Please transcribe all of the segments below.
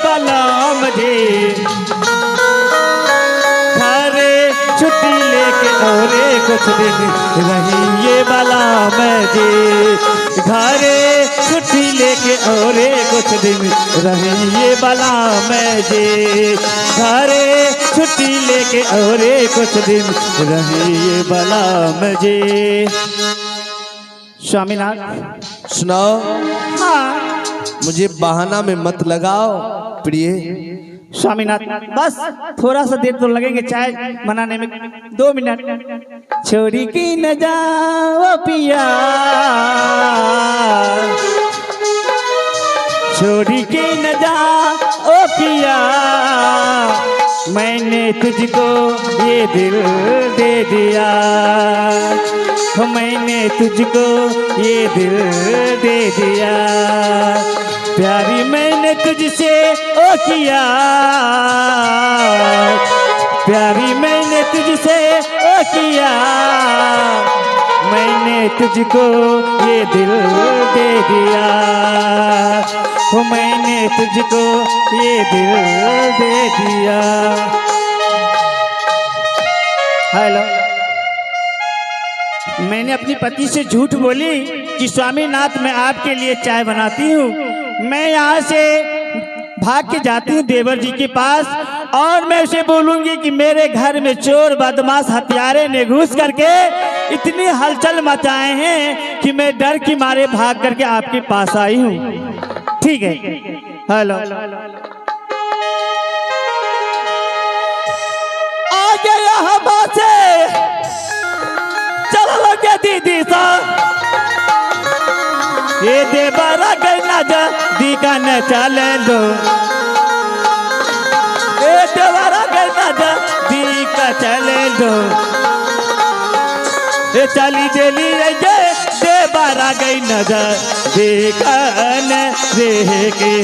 बलाम जी घरे छुट्टी लेके और कुछ दिन रहिए बलाम जी घरे छुट्टी लेके और कुछ दिन रहिए बलाम जी घरे छुट्टी लेके और कुछ दिन रहिए बलाम जी। स्वामीनाथ सुनाओ। हाँ मुझे बहाना में मत लगाओ प्रिय। स्वामीनाथ बस थोड़ा सा देर तो लगेंगे चाय बनाने में 2 मिनट। छोड़ी की न जाओ पिया छोड़ी की न जाओ पिया मैंने तुझको ये दिल दे दिया मैंने तुझको ये दिल दे दिया प्यारी मैंने तुझसे ओ किया प्यारी मैंने तुझसे ओ किया मैंने तुझको ये दिल दे दिया मैंने तुझको ये दिल दे दिया। हेलो मैंने अपनी पति से झूठ बोली कि स्वामीनाथ मैं आपके लिए चाय बनाती हूँ। मैं यहाँ से भाग के जाती हूँ देवर जी के पास और मैं उसे बोलूंगी कि मेरे घर में चोर बदमाश हत्यारे ने घुस करके इतनी हलचल मचाए हैं कि मैं डर के मारे भाग करके आपके पास आई हूँ। ठीक है। हेलो आ गया हम से चलो के दीदी सा ये देवरा गैना जा दीकन चले लो ये देवरा गैना जा दीका चले लो ये चली चली जे देवरा गैना जा दीकन रे के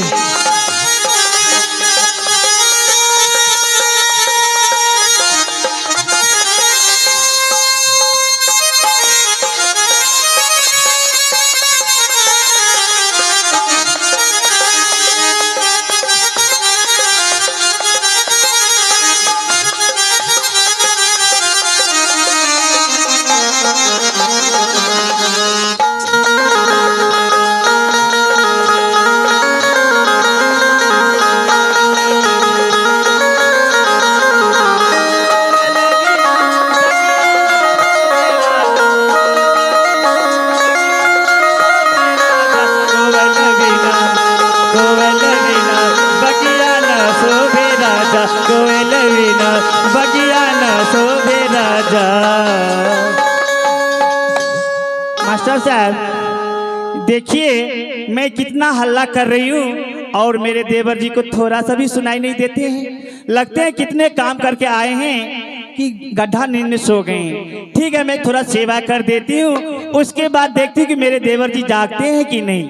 मास्टर साहब देखिए मैं कितना हल्ला कर रही हूँ और मेरे देवर जी को थोड़ा सा भी सुनाई नहीं देते हैं। लगते हैं कितने काम करके आए हैं कि गड्ढा नींद में सो गए हैं। ठीक है मैं थोड़ा सेवा कर देती हूँ उसके बाद देखती हूँ कि मेरे देवर जी जागते हैं कि नहीं।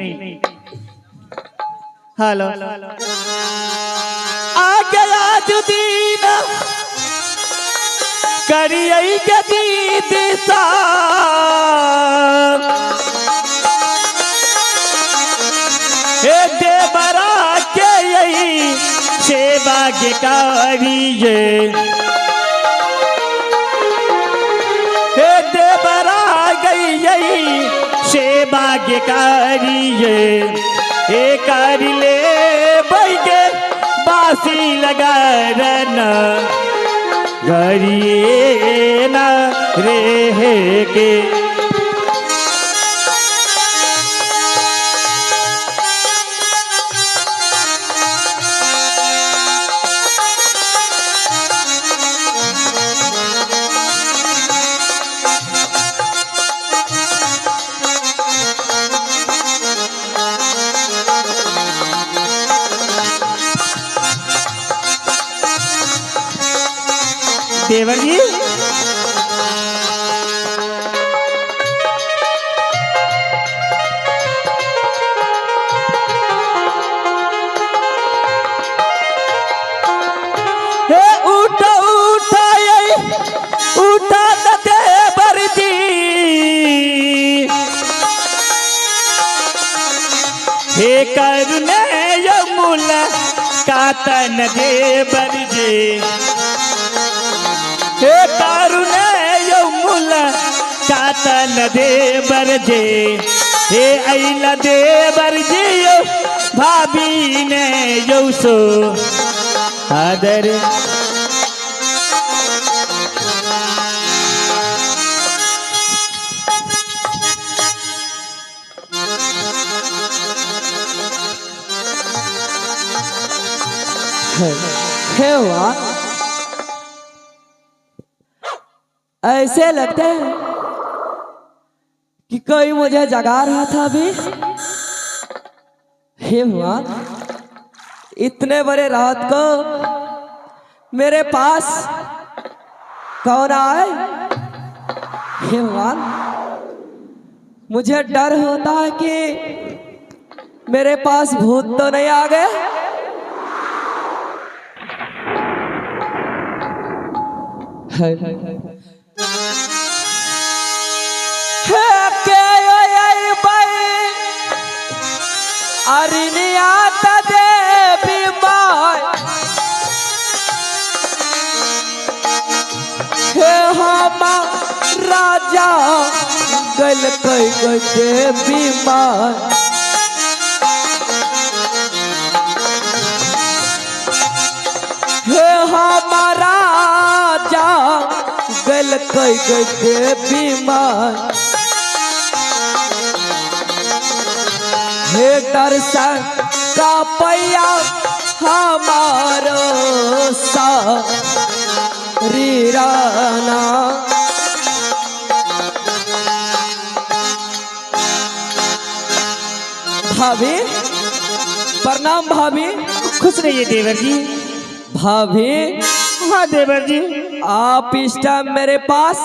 हेलो आ गया जुदीन करिए के दीदी सा हे देवरा के यही सेवा के करिए हे देवरा गई यही सेवा के करिए हे कर ले बैगे बासी लगा रना गरिए न रे के देवर जी उठा उठा उठा देवर जी हे करुणे यमुला का चातन देवर जे हे करुण यमुल चातन देवर जे हे अइला देवर जे यो भाभी ने यो सो आदर हे हुआ ऐसे लगता है कि कोई मुझे जगा रहा था अभी। हे हुआ इतने बड़े रात को मेरे पास कौन आए? हे हुआ मुझे डर होता है कि मेरे पास भूत तो नहीं आ गए। अरिनियाता देवी माय हे हम राजा गल कई देवी माय हे हमारा जा गल कई देवी माय हे दर्शन का पैया हमारो रीराना। भाभी प्रणाम। भाभी खुश रहिए देवर जी। भाभी हाँ देवर जी। आप इस टाइम मेरे पास?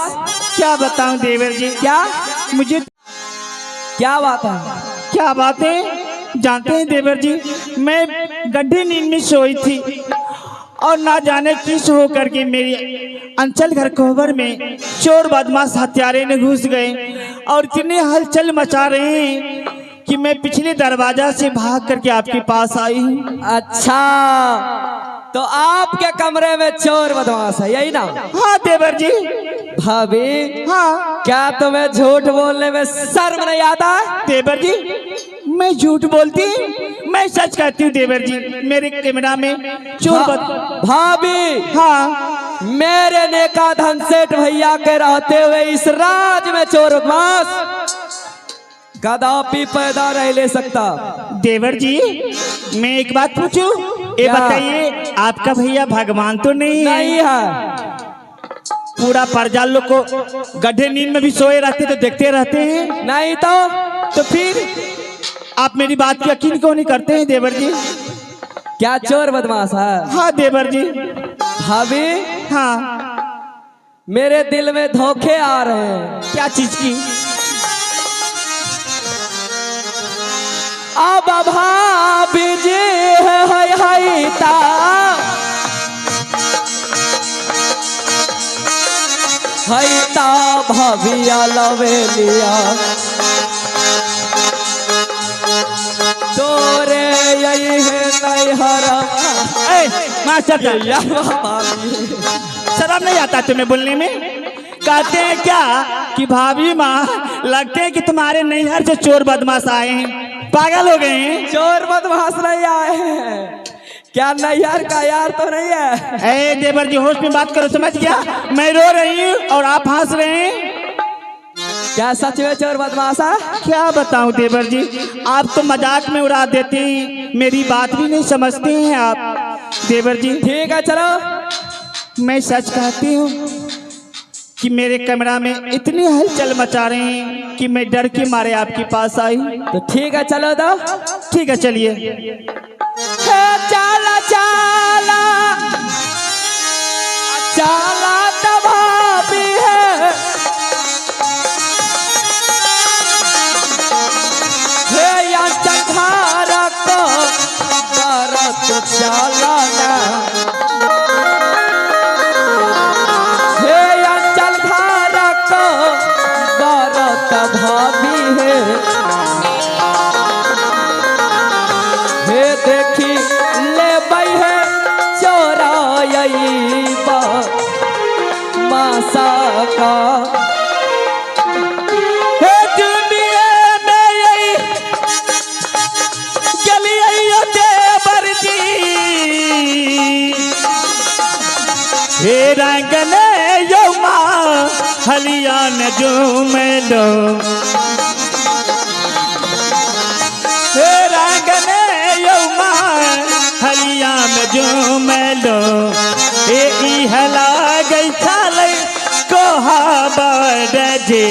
क्या बताऊं देवर जी? क्या मुझे क्या बात है? क्या बात है जानते हैं देवर जी, मैं गड्ढे नींद में सोई थी और ना जाने किस हो करके मेरी अंचल घर कोहबर में चोर बदमाश हत्यारे ने घुस गए और इतने हलचल मचा रहे हैं कि मैं पिछले दरवाजा से भाग करके आपके पास आई हूँ। अच्छा तो आपके कमरे में चोर बदमाश है, यही ना? हाँ देवर जी। भाभी हाँ क्या तुम्हें झूठ बोलने में शर्म नहीं आता? देवर जी मैं झूठ बोलती, मैं सच कहती हूँ देवर जी। मेरे कैमरा में चोर भाभी हाँ मेरे नेका धन सेठ भैया के रहते हुए इस राज में चोर बदमाश कदापि पैदा नहीं ले सकता। देवर जी मैं एक बात पूछूं, ये बताइए आपका भैया भगवान तो नहीं है? पूरा प्रजा लोग को गड्ढे नींद में भी सोए रहते तो देखते रहते हैं। नहीं तो फिर आप मेरी बात की यकीन क्यों नहीं करते हैं देवर जी? क्या चोर बदमाश है? हाँ देवर जी। भाभी हाँ मेरे दिल में धोखे आ रहे हैं। क्या चीज की? अब भाभी जी है ता भविया लवेलिया तोरे यही है नहीं हरम। मास्टर शर्म नहीं आता तुम्हें बोलने में? कहते हैं क्या कि भाभी माँ लगते हैं कि तुम्हारे नैहर से चोर बदमाश आए हैं, पागल हो गए हैं। चोर बदमाश नहीं आए हैं, क्या नैहर का यार तो नहीं है? ए देवर जी होश में बात करो, समझ गया? मैं रो रही हूँ और आप हंस रहे हैं। क्या सच में चोर बदमाश है? क्या बताऊं देवर जी, आप तो मजाक में उड़ा देते हैं, मेरी बात भी नहीं समझते हैं आप देवर जी। ठीक है चलो मैं सच कहती हूँ कि मेरे कमरा में इतनी हलचल मचा रहे हैं कि मैं डर के मारे आपके पास आई। तो ठीक है चलो तो। ठीक है चलिए। चाला चाला चाला भाभी है चंखारा को भारत चाला ना भाभी है हे देखी ले बई है अईबा मासा का हे दुनिया में यही गलिया देवर जी हे रंगने यौमा हलिया न झूम लो हे रंगने यौमा हलिया में झूम लो ए हला गई छाले को बड़े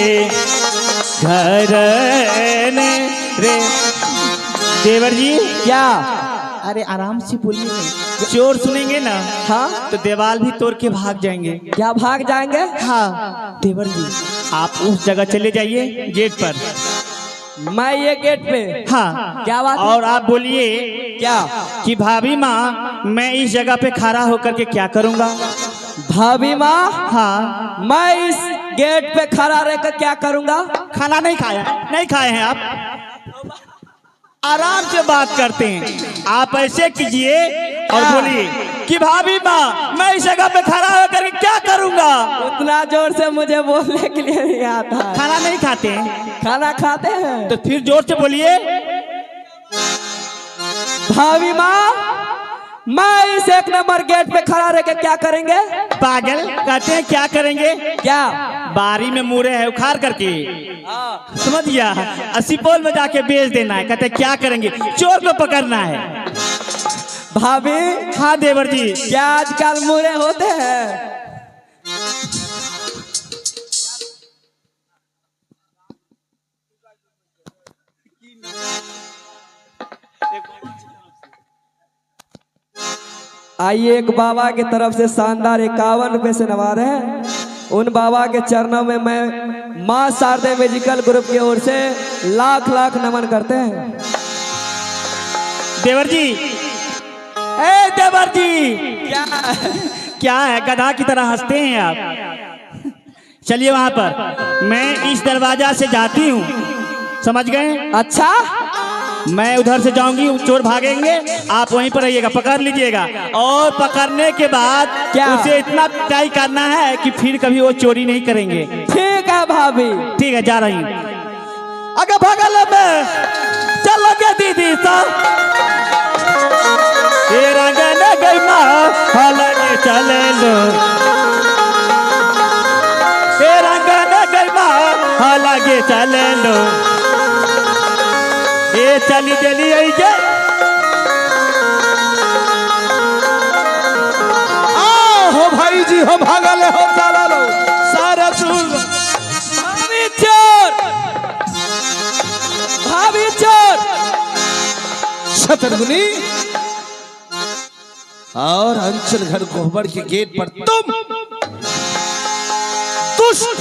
घर ने रे देवर जी। क्या? अरे आराम से बोलिए नहीं, चोर सुनेंगे ना हाँ तो देवाल भी तोड़ के भाग जाएंगे। क्या भाग जाएंगे? हाँ देवर जी आप उस जगह चले जाइए गेट पर। मैं ये गेट पे? हाँ क्या बात है? और आप बोलिए क्या कि भाभी माँ मैं इस जगह पे खड़ा होकर के क्या करूँगा। भाभी माँ हाँ मैं इस गेट पे खड़ा रहकर क्या करूँगा? खाना नहीं खाया, नहीं खाए हैं आप, आराम से बात करते हैं। आप ऐसे कीजिए और बोलिए कि भाभी माँ मैं इस जगह पे खड़ा होकर के क्या करूँगा। उतना जोर से मुझे बोलने के लिए नहीं आता है। खाना नहीं खाते हैं खाना खाते हैं तो फिर जोर से बोलिए। भाभी माँ मैं इस एक नंबर गेट पे खड़ा रह के क्या करेंगे? पागल कहते हैं क्या करेंगे? क्या? बारी में मुरे है उखाड़ करके समझ गया, सुपौल में जाके बेच देना है। कहते हैं क्या करेंगे? चोर को पकड़ना है। भाभी हाँ देवर जी क्या आजकल मुरे होते हैं? आइए एक बाबा की तरफ से शानदार 51 रुपए से नवाज है। उन बाबा के चरणों में मैं मां शारदे म्यूजिकल ग्रुप की ओर से लाख लाख नमन करते हैं। देवर जी, ए देवर जी क्या? क्या है गधा की तरह हंसते हैं आप? चलिए वहां पर, मैं इस दरवाजा से जाती हूँ, समझ गए? अच्छा मैं उधर से जाऊंगी, चोर भागेंगे, आप वहीं पर रहिएगा, पकड़ लीजिएगा। और पकड़ने के बाद क्या? उसे इतना पिटाई करना है कि फिर कभी वो चोरी नहीं करेंगे। ठीक है भाभी। ठीक है जा रही हूँ। अगर भगल में चलोगे दीदी सर ये रंगन गई माँ हालांकि चले लो ये रंगन गई माँ हालांकि चले लो ये चली चली आई के हो भाई जी हो भागल हो चला लो सारा चूर। भाभी चोर, भाभी चोर। शतरगुनी और अंचल घर कोहबर के गेट पर तुम दुष्ट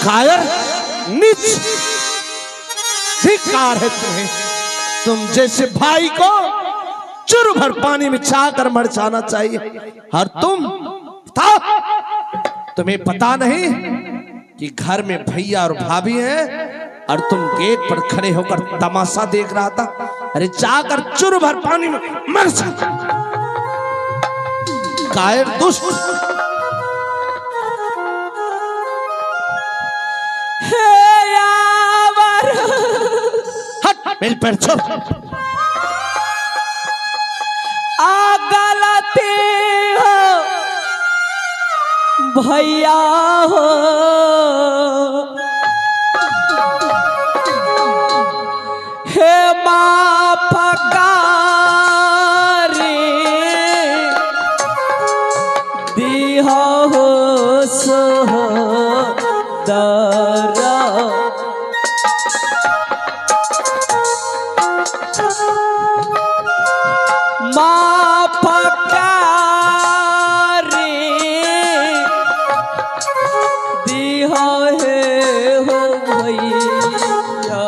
कायर नीच धिक्कार है तुम्हें। तुम जैसे भाई को चुर भर पानी में चाहकर मर जाना चाहिए। और तुम्हें पता नहीं कि घर में भैया और भाभी हैं और तुम गेट पर खड़े होकर तमाशा देख रहा था। अरे जाकर चुर भर पानी में मर जा कायर दुष्ट। मेरी पैर छोड़। गलती हो भैया हो हे माफ दिया हो सोदरा दिया है हो भैया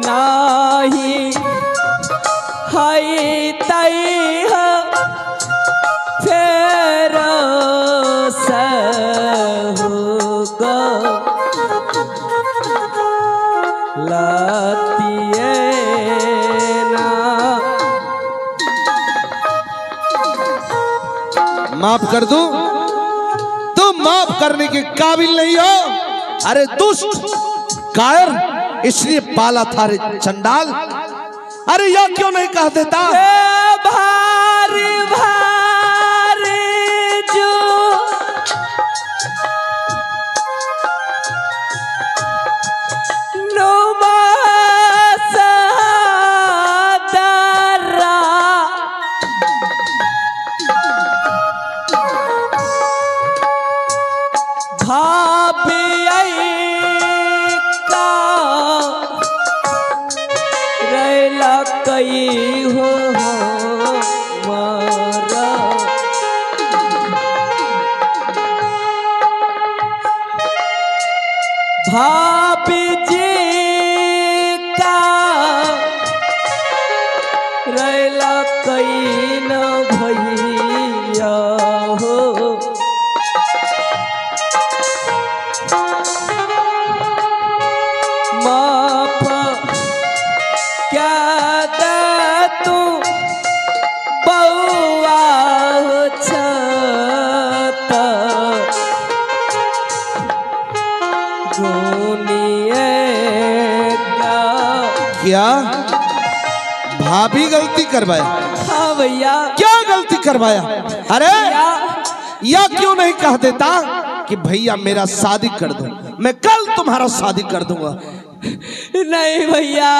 नाही है तई हो फेर से होगा लातिए ना। माफ कर दूं? तुम माफ करने के काबिल नहीं हो। अरे दुष्ट कायर, इसलिए पाला था रे चंडाल। अरे यह क्यों नहीं कह देता? भारी भारी जो नुमा सदरा भाभी का रैला कई हो मारा। भाभी जी का रैला कई न भैया हो। माफ क्या दे तू बउआ छत दुनिया का। क्या भाभी गलती करवाया? हाँ भैया। क्या गलती करवाया? अरे यह क्यों नहीं कह देता कि भैया मेरा शादी कर दो, मैं कल तुम्हारा शादी कर दूंगा। नहीं भैया।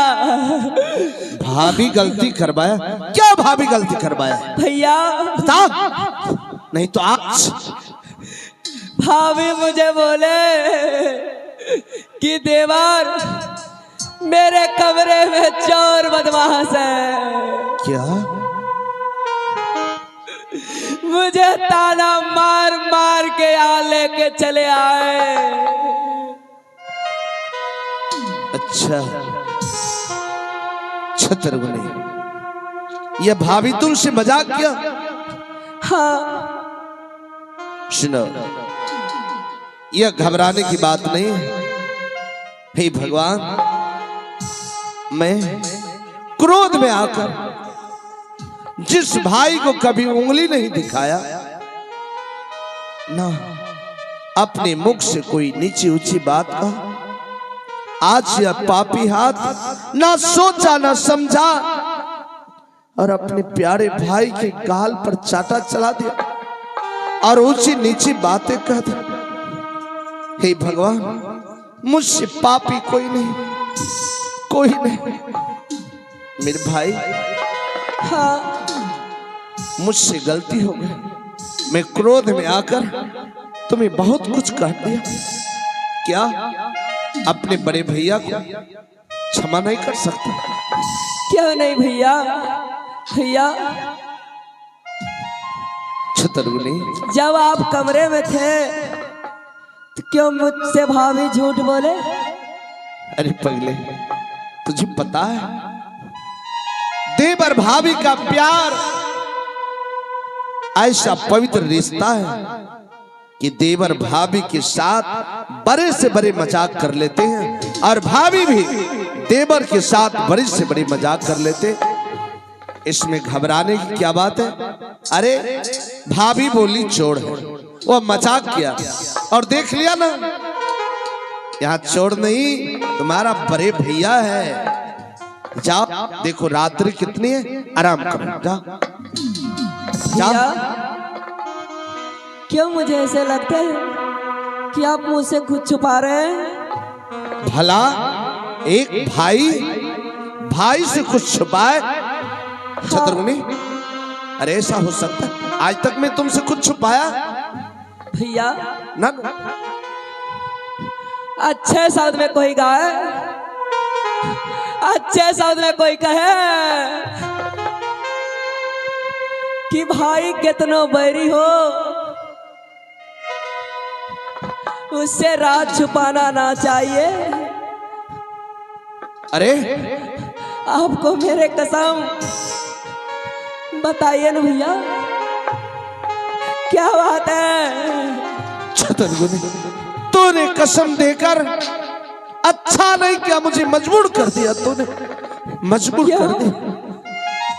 भाभी गलती करवाया? क्या भाभी गलती करवाया? भैया बता, नहीं तो आज। भाभी मुझे बोले कि देवर मेरे कमरे में चोर बदमाश है। क्या? मुझे ताना मार मार के यहाँ लेके चले आए। अच्छा छतरगुनी, यह भाभी तुमसे मजाक किया? हाँ। सुनो, यह घबराने की बात नहीं है। हे भगवान, मैं क्रोध में आकर जिस भाई को कभी उंगली नहीं दिखाया ना, अपने मुख से कोई नीची ऊंची बात कहा, आज यह पापी हाथ ना सोचा ना समझा और अपने प्यारे भाई के गाल पर चाटा चला दिया और ऊंची नीची बातें कह दी। हे भगवान, मुझसे पापी कोई नहीं, कोई नहीं। मेरे भाई, हाँ। मुझसे गलती हो गई। मैं क्रोध में आकर तुम्हें बहुत कुछ कह दिया। क्या अपने बड़े भैया को क्षमा नहीं कर सकता? क्यों नहीं भैया। भैया छतरगुनी, जब आप कमरे में थे तो क्यों मुझसे भाभी झूठ बोले? अरे पगले, तुझे पता है देवर भाभी का प्यार ऐसा पवित्र रिश्ता है कि देवर भाभी के साथ बड़े से बड़े मजाक कर लेते हैं और भाभी भी देवर के साथ बड़े से बड़े मजाक कर लेते। इसमें घबराने की क्या बात है? अरे भाभी बोली चोर है, वो मजाक किया और देख लिया ना, यहाँ चोर नहीं, तुम्हारा बड़े भैया है। जाओ देखो रात्रि कितनी है, आराम करो, जाओ भैया क्यों मुझे ऐसे लगता है कि आप मुझसे कुछ छुपा रहे हैं? भला एक भाई से कुछ छुपाए? छतरगुनी, अरे ऐसा हो सकता है? आज तक मैं तुमसे कुछ छुपाया? भैया ना। अच्छे शब्द में कोई गाए, अच्छे शब्द में कोई कहे कि भाई कितना बैरी हो, उससे राज छुपाना ना चाहिए। अरे आपको मेरे कसम बताइए ना भैया, क्या बात है? छतरगुनी, तूने कसम देकर अच्छा नहीं किया, मुझे मजबूर कर दिया तूने, मजबूर क्या? कर दिया।